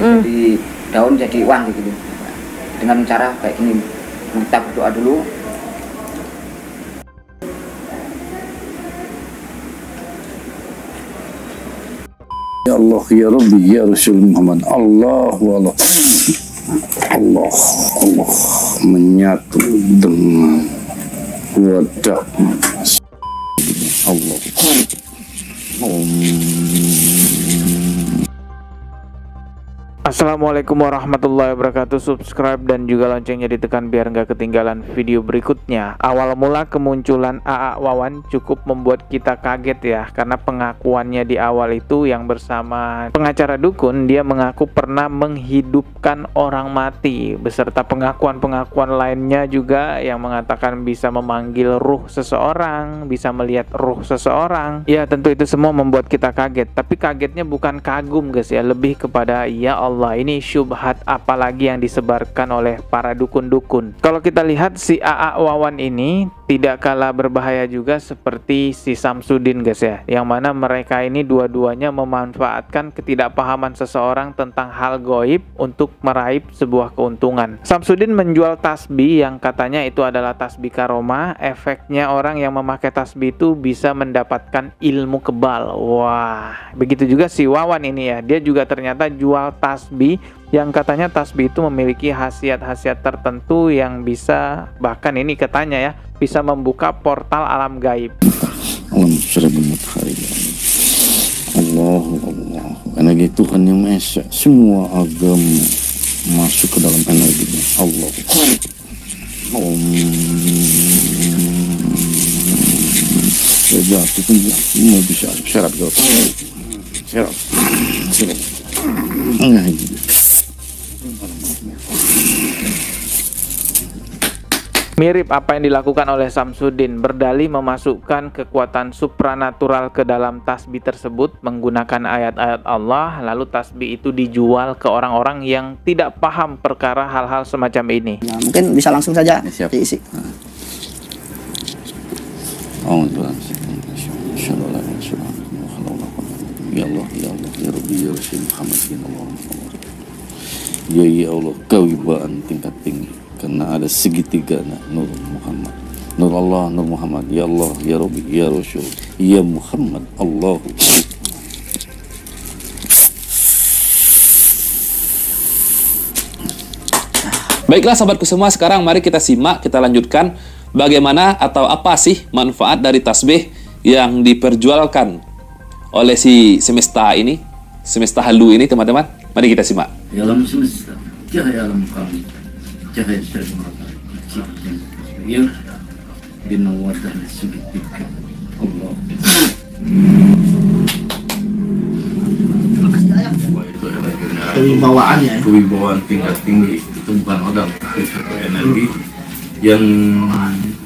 Jadi daun jadi wangi gitu. Dengan cara kayak gini. Kita berdoa dulu. Ya Allah ya Rabbi ya Rasul Muhammad. Allah Allah Allah Allah menyatu dengan wadah Allah. Assalamualaikum warahmatullahi wabarakatuh. Subscribe dan juga loncengnya ditekan biar nggak ketinggalan video berikutnya. Awal mula kemunculan AA Wawan cukup membuat kita kaget ya, karena pengakuannya di awal itu yang bersama pengacara dukun, dia mengaku pernah menghidupkan orang mati, beserta pengakuan-pengakuan lainnya juga yang mengatakan bisa memanggil ruh seseorang, bisa melihat ruh seseorang. Ya tentu itu semua membuat kita kaget, tapi kagetnya bukan kagum guys ya, lebih kepada ya Allah, ini syubhat apalagi yang disebarkan oleh para dukun-dukun. Kalau kita lihat si AA Wawan ini tidak kalah berbahaya juga seperti si Samsudin guys ya, yang mana mereka ini dua-duanya memanfaatkan ketidakpahaman seseorang tentang hal goib untuk meraih sebuah keuntungan. Samsudin menjual tasbih yang katanya itu adalah tasbih karomah. Efeknya orang yang memakai tasbih itu bisa mendapatkan ilmu kebal. Wah, begitu juga si Wawan ini ya, dia juga ternyata jual tasbih yang katanya tasbih itu memiliki khasiat-khasiat tertentu yang bisa, bahkan ini katanya ya, bisa membuka portal alam gaib. Allah Allah, energi Tuhan yang Maha Esa, semua agama masuk ke dalam energinya Allah. Jatuh pun mau bisa syarat kau syarat Mirip apa yang dilakukan oleh Samsudin, berdalih memasukkan kekuatan supranatural ke dalam tasbih tersebut menggunakan ayat-ayat Allah, lalu tasbih itu dijual ke orang-orang yang tidak paham perkara hal-hal semacam ini. Nah, mungkin bisa langsung saja diisi. Ya Allah ya Allah ya Rabbi ya Rasul Muhammad ya Allah, kewibawaan tingkat tinggi karena ada segitiga Nur Muhammad, Nur Allah, Nur Muhammad. Ya Allah ya Rabbi ya Rasul ya Muhammad Allah. Baiklah sahabatku semua, sekarang mari kita simak, kita lanjutkan bagaimana atau apa sih manfaat dari tasbih yang diperjualkan oleh si semesta ini, semesta halu ini teman-teman. Mari kita simak. Ya alam semesta, cahaya alam kami, cahaya dari matahari kecil dan yang dinawarkan segitiga Allah. Kewibawaannya, Kewibawaan tingkat tinggi itu bukan adam, itu satu energi yang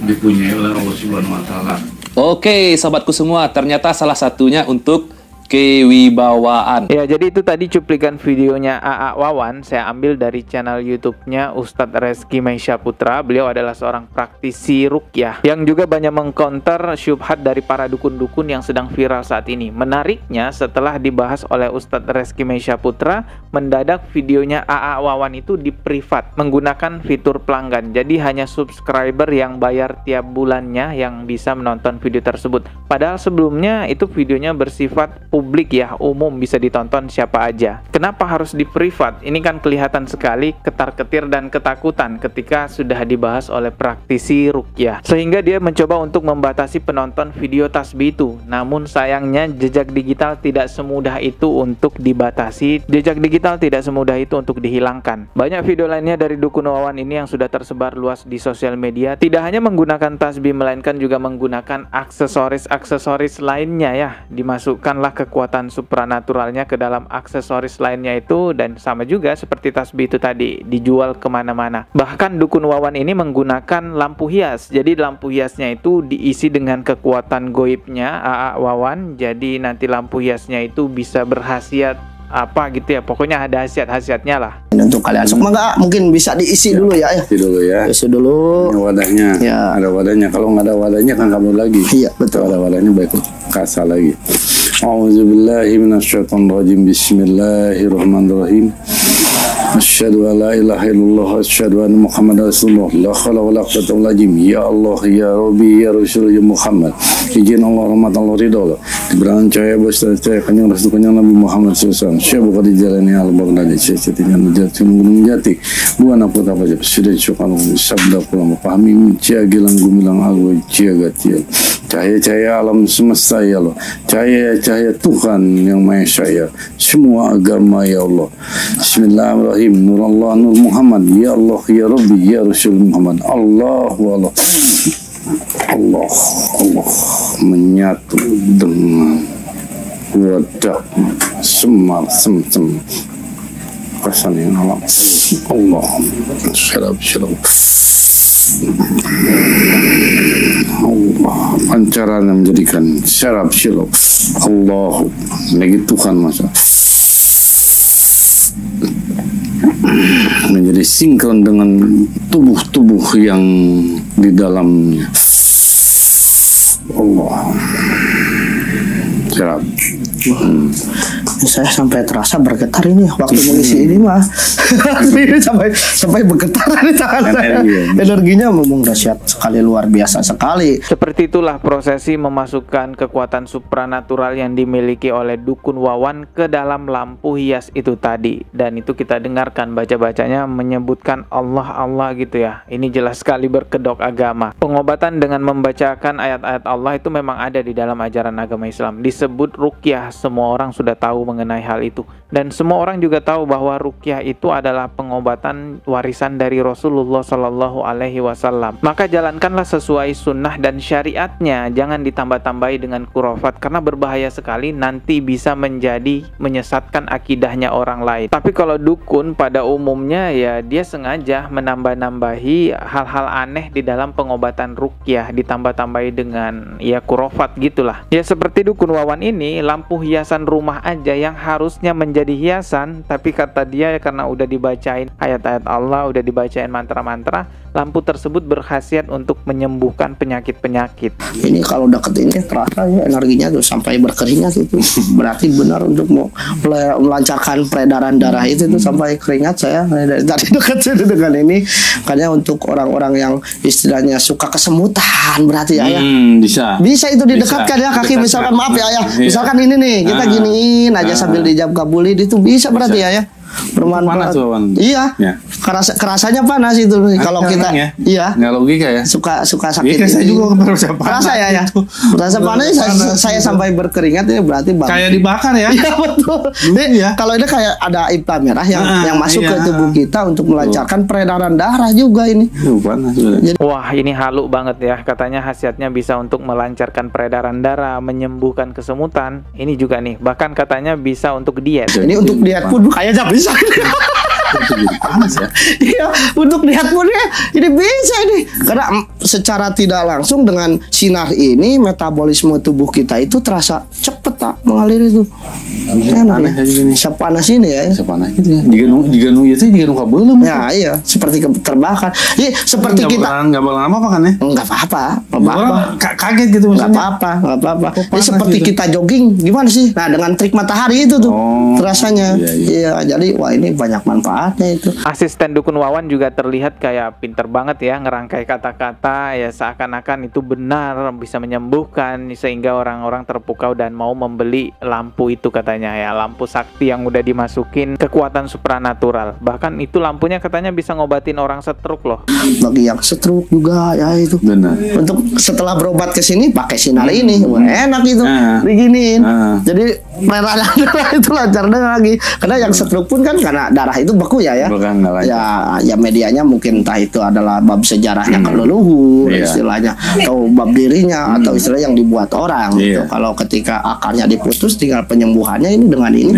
dipunyai oleh Allah Subhanahu Wa Taala. Oke sahabatku semua, ternyata salah satunya untuk kewibawaan. Ya, jadi itu tadi cuplikan videonya AA Wawan. Saya ambil dari channel YouTube-nya Ustadz Reski Maisha Putra. Beliau adalah seorang praktisi ruqyah yang juga banyak mengcounter syubhat dari para dukun-dukun yang sedang viral saat ini. Menariknya, setelah dibahas oleh Ustadz Reski Maisha Putra, mendadak videonya AA Wawan itu di privat menggunakan fitur pelanggan. Jadi hanya subscriber yang bayar tiap bulannya yang bisa menonton video tersebut. Padahal sebelumnya itu videonya bersifat publik ya, umum, bisa ditonton siapa aja. Kenapa harus di privat? Ini kan kelihatan sekali ketar-ketir dan ketakutan ketika sudah dibahas oleh praktisi ruqyah, sehingga dia mencoba untuk membatasi penonton video tasbih itu. Namun sayangnya jejak digital tidak semudah itu untuk dibatasi, jejak digital tidak semudah itu untuk dihilangkan. Banyak video lainnya dari dukun Wawan ini yang sudah tersebar luas di sosial media, tidak hanya menggunakan tasbih melainkan juga menggunakan aksesoris lainnya ya. Dimasukkanlah kekuatan supranaturalnya ke dalam aksesoris lainnya itu, dan sama juga seperti tasbih itu tadi dijual kemana-mana. Bahkan dukun Wawan ini menggunakan lampu hias. Jadi lampu hiasnya itu diisi dengan kekuatan goibnya AA Wawan. Jadi nanti lampu hiasnya itu bisa berkhasiat apa gitu ya, pokoknya ada khasiat-khasiatnya lah. Untuk kalian semua mungkin bisa diisi dulu ya. Isi dulu ya. Isi dulu. Ini wadahnya. Ya. Ada wadahnya. Kalau nggak ada wadahnya kan kamu lagi. Iya betul. Kalau ada wadahnya baik kasar lagi. A'udzubillahi minasyaitonirrajim. Bismillahirrahmanirrahim. Asyhadu an la ilaha illallah, asyhadu anna Muhammadar Rasulullah, la haula wala quwwata illa billah. Ya Allah, ya Rabbi, ya Rasul, ya Muhammad. Izin Allah, rahmat Allah, ridha Allah. Diberikan cahaya besar cahaya kenyang rasul kenyang Nabi Muhammad SAW. Syekh Bukhari jalani al-Baghdadi, Syekh Cetinya menjadi gunung jati. Bukan apa apa saja. Sudah syukur sabda pulang pahami cia gilang gumilang agu cia gatia. Cahaya-cahaya alam semesta ya Allah. Cahaya-cahaya Tuhan yang Maha Esa ya. Semua agama ya Allah. Bismillahirrahmanirrahim. Nur Allah, Nur Muhammad. Ya Allah, ya Rabbi, ya Rasul Muhammad. Allah Allah. Allah menyatu dengan wadah semar semcem kesan yang alam. Allah syarab Allah pancaran yang menjadikan syarab syarab Allah lagi Tuhan masa menjadi sinkron dengan tubuh-tubuh yang di dalamnya. Allah siap. Saya sampai terasa bergetar ini waktu mengisi ini mah. sampai bergetar di tangan saya. Energinya memang dahsyat sekali, luar biasa sekali. Seperti itulah prosesi memasukkan kekuatan supranatural yang dimiliki oleh Dukun Wawan ke dalam lampu hias itu tadi. Dan itu kita dengarkan baca-bacanya menyebutkan Allah Allah gitu ya. Ini jelas sekali berkedok agama. Pengobatan dengan membacakan ayat-ayat Allah itu memang ada di dalam ajaran agama Islam. Disebut ruqyah, semua orang sudah tahu mengenai hal itu. Dan semua orang juga tahu bahwa ruqyah itu adalah pengobatan warisan dari Rasulullah Shallallahu Alaihi Wasallam. Maka jalankanlah sesuai sunnah dan syariatnya, jangan ditambah-tambahi dengan khurafat karena berbahaya sekali, nanti bisa menjadi menyesatkan akidahnya orang lain. Tapi kalau dukun pada umumnya ya dia sengaja menambah-nambahi hal-hal aneh di dalam pengobatan ruqyah, ditambah-tambahi dengan ya khurafat gitulah. Ya seperti Dukun Wawan ini, lampu hiasan rumah aja yang harusnya menjadi hiasan, tapi kata dia karena udah dibacain ayat-ayat Allah, udah dibacain mantra-mantra, lampu tersebut berkhasiat untuk menyembuhkan penyakit-penyakit. Ini kalau deket ini terasa ya energinya tuh sampai berkeringat itu. Berarti benar untuk mau melancarkan peredaran darah itu tuh sampai keringat saya dari tadi dekat dengan ini. Makanya untuk orang-orang yang istilahnya suka kesemutan berarti ya, bisa itu didekatkan ya kaki misalkan, maaf ya misalkan ini nih kita giniin aja sambil dijab kabulin, itu bisa berarti ya bermanfaat. Iya ya. Kerasanya panas itu kalau kita ya. Iya nggak logika ya, suka sakit. Iya, saya juga kerasa ya kerasa panas, saya sampai berkeringat ya, berarti kayak dibakar ya. Iya betul. Ya. Kalau ini kayak ada implan merah yang masuk ke tubuh kita untuk melancarkan peredaran darah juga ini. Wah ini halu banget ya, katanya khasiatnya bisa untuk melancarkan peredaran darah, menyembuhkan kesemutan. Ini juga nih bahkan katanya bisa untuk diet. Ini untuk diet pun kayaknya bisa. Iya, untuk lihat pun ya ini bisa ini, karena secara tidak langsung dengan sinar ini metabolisme tubuh kita itu terasa cepet tak mengalir itu. Enak ya. Sepanas ini ya. Sepanas gitu ya. Jika nu kabel. Ya iya, seperti terbakar. Jadi seperti kita nggak boleh apa kan ya? Nggak apa-apa. Kaget gitu maksudnya. Nggak apa-apa. Ini seperti gitu. Kita jogging gimana sih? Nah dengan trik matahari itu tuh terasanya. Iya, jadi wah ini banyak manfaatnya itu. Asisten Dukun Wawan juga terlihat kayak pinter banget ya, ngerangkai kata-kata ya seakan-akan itu benar bisa menyembuhkan, sehingga orang-orang terpukau dan mau membeli lampu itu katanya ya, lampu sakti yang udah dimasukin kekuatan supranatural. Bahkan itu lampunya katanya bisa ngobatin orang stroke loh. Bagi yang stroke juga ya itu. Benar. Untuk setelah berobat ke sini pakai sinar ini, wah enak itu. Diginiin. Jadi peredaran darah itu lancar lagi. Karena yang stroke pun kan karena darah itu beku ya. Ya medianya mungkin entah itu adalah bab sejarahnya leluhur istilahnya, atau bab dirinya, atau istilah yang dibuat orang gitu. Kalau ketika akarnya diputus tinggal penyembuhannya ini dengan ini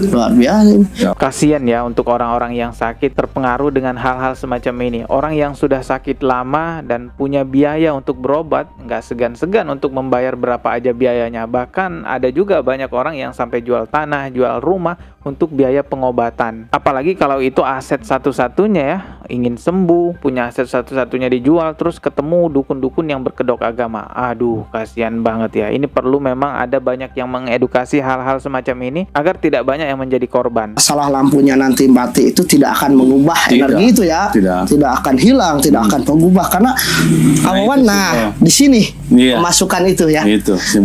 luar biasa. Kasian ya untuk orang-orang yang sakit terpengaruh dengan hal-hal semacam ini. Orang yang sudah sakit lama dan punya biaya untuk berobat nggak segan-segan untuk membayar berapa aja biayanya. Bahkan ada juga banyak orang yang sampai jual tanah, jual rumah untuk biaya pengobatan. Apalagi kalau itu aset satu-satunya ya, ingin sembuh, punya aset satu-satunya dijual, terus ketemu dukun-dukun yang berkedok agama. Aduh, kasihan banget ya. Ini perlu memang ada banyak yang mengedukasi hal-hal semacam ini agar tidak banyak yang menjadi korban. Masalah lampunya nanti mati itu tidak akan mengubah energi itu ya. Tidak akan hilang, tidak akan mengubah karena awan. Nah, di sini pemasukan itu ya.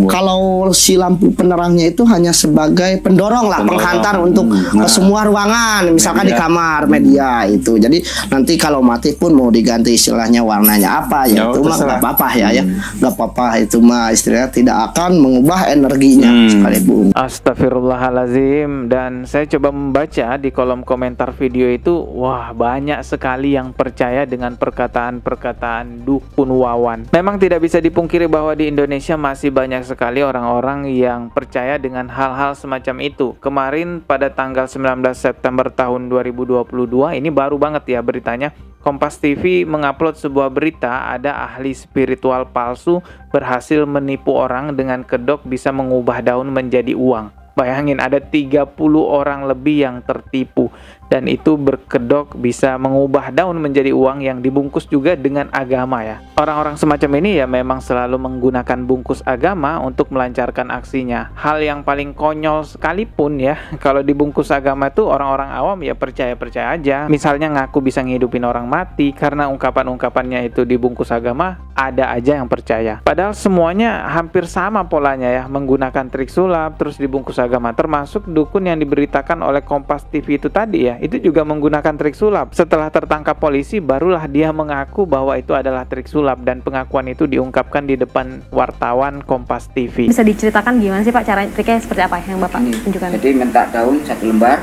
Kalau si lampu penerangnya itu hanya sebagai pendorong lah, penghantar untuk ke semua ruangan, misalkan di kamar media itu. Jadi nanti kalau mati pun mau diganti istilahnya warnanya apa ya, itu mah nggak apa-apa ya, nggak apa-apa, itu mah istilahnya tidak akan mengubah energinya sekalipun. Astagfirullahalazim. Dan saya coba membaca di kolom komentar video itu, wah banyak sekali yang percaya dengan perkataan-perkataan dukun Wawan. Memang tidak bisa dipungkiri bahwa di Indonesia masih banyak sekali orang-orang yang percaya dengan hal-hal semacam itu. Kemarin pada tanggal 19 September tahun 2022, ini baru banget ya beritanya, Kompas TV mengupload sebuah berita ada ahli spiritual palsu berhasil menipu orang dengan kedok bisa mengubah daun menjadi uang. Bayangin ada 30 orang lebih yang tertipu, dan itu berkedok bisa mengubah daun menjadi uang yang dibungkus juga dengan agama ya. Orang-orang semacam ini ya memang selalu menggunakan bungkus agama untuk melancarkan aksinya. Hal yang paling konyol sekalipun ya, kalau dibungkus agama itu orang-orang awam ya percaya-percaya aja. Misalnya ngaku bisa ngehidupin orang mati karena ungkapan-ungkapannya itu dibungkus agama, ada aja yang percaya. Padahal semuanya hampir sama polanya ya, menggunakan trik sulap terus dibungkus agama. Termasuk dukun yang diberitakan oleh Kompas TV itu tadi ya, itu juga menggunakan trik sulap. Setelah tertangkap polisi, barulah dia mengaku bahwa itu adalah trik sulap, dan pengakuan itu diungkapkan di depan wartawan Kompas TV. Bisa diceritakan gimana sih Pak, cara triknya seperti apa yang Bapak tunjukkan? Jadi minta daun 1 lembar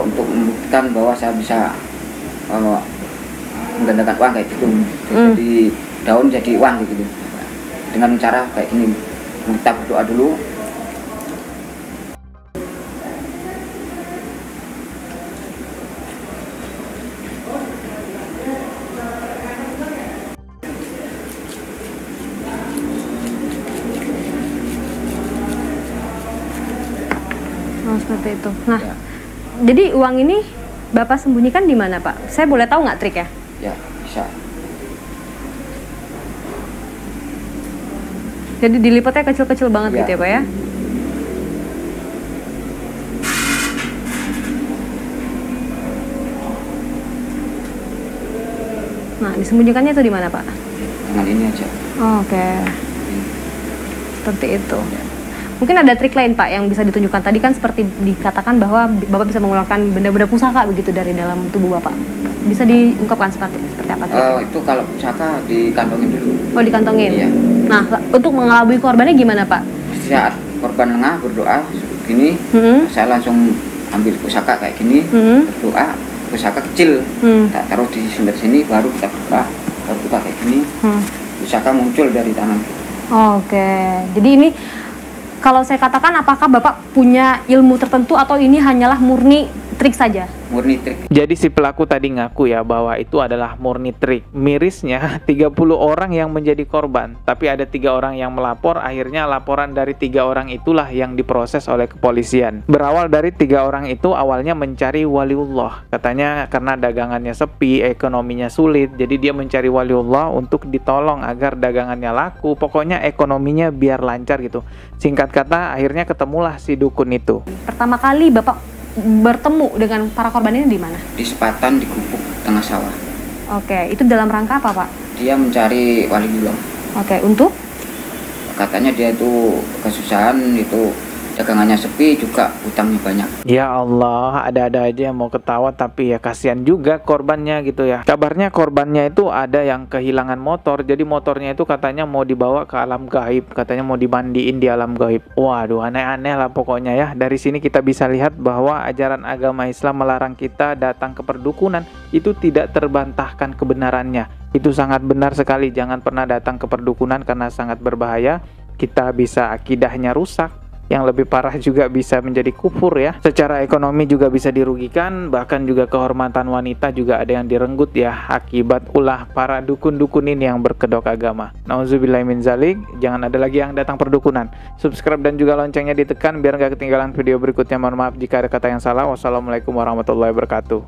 untuk membuktikan bahwa saya bisa menggandakan uang kayak gitu. Jadi daun jadi uang gitu. Dengan cara kayak gini, kita berdoa dulu. Oh, seperti itu. Nah, jadi uang ini Bapak sembunyikan di mana, Pak? Saya boleh tahu nggak triknya? Ya, bisa. Jadi dilipatnya kecil-kecil banget gitu ya, Pak ya? Nah, disembunyikannya itu di mana, Pak? Dengan ini aja. Oh, oke. Seperti itu. Mungkin ada trik lain Pak yang bisa ditunjukkan. Tadi kan seperti dikatakan bahwa Bapak bisa mengeluarkan benda-benda pusaka begitu dari dalam tubuh Bapak. Bisa diungkapkan seperti apa? Itu kalau pusaka dikantongin dulu. Oh, dikantongin? Iya. Nah, untuk mengelabui korbannya gimana Pak? Saat korban lengah berdoa gini, saya langsung ambil pusaka kayak gini, berdoa, pusaka kecil, tak taruh di sebelah sini, baru kita buka kayak gini, pusaka muncul dari tangan. Oh, oke. Jadi ini kalau saya katakan, apakah Bapak punya ilmu tertentu atau ini hanyalah murni trik saja? Murni trik. Jadi si pelaku tadi ngaku ya bahwa itu adalah murni trik. Mirisnya 30 orang yang menjadi korban, tapi ada 3 orang yang melapor. Akhirnya laporan dari 3 orang itulah yang diproses oleh kepolisian. Berawal dari 3 orang itu awalnya mencari waliullah. Katanya karena dagangannya sepi, ekonominya sulit, jadi dia mencari waliullah untuk ditolong agar dagangannya laku. Pokoknya ekonominya biar lancar gitu. Singkat kata, akhirnya ketemulah si dukun itu. Pertama kali Bapak bertemu dengan para korban ini di mana? Di Sepatan, di Gubuk, tengah sawah. Oke, itu dalam rangka apa Pak? Dia mencari waliullah. Oke, untuk? Katanya dia itu kesusahan, itu dagangannya sepi, juga utangnya banyak. Ya Allah, ada-ada aja yang mau ketawa, tapi ya kasihan juga korbannya gitu ya. Kabarnya korbannya itu ada yang kehilangan motor, jadi motornya itu katanya mau dibawa ke alam gaib, katanya mau dimandiin di alam gaib. Waduh, aneh-aneh lah pokoknya ya. Dari sini kita bisa lihat bahwa ajaran agama Islam melarang kita datang ke perdukunan, itu tidak terbantahkan kebenarannya. Itu sangat benar sekali, jangan pernah datang ke perdukunan karena sangat berbahaya. Kita bisa akidahnya rusak, Yang lebih parah juga bisa menjadi kufur ya. Secara ekonomi juga bisa dirugikan, bahkan juga kehormatan wanita juga ada yang direnggut ya akibat ulah para dukun-dukun ini yang berkedok agama. Nauzubillahi min zalik. Jangan ada lagi yang datang perdukunan. Subscribe dan juga loncengnya ditekan biar nggak ketinggalan video berikutnya. Mohon maaf jika ada kata yang salah. Wassalamualaikum warahmatullahi wabarakatuh.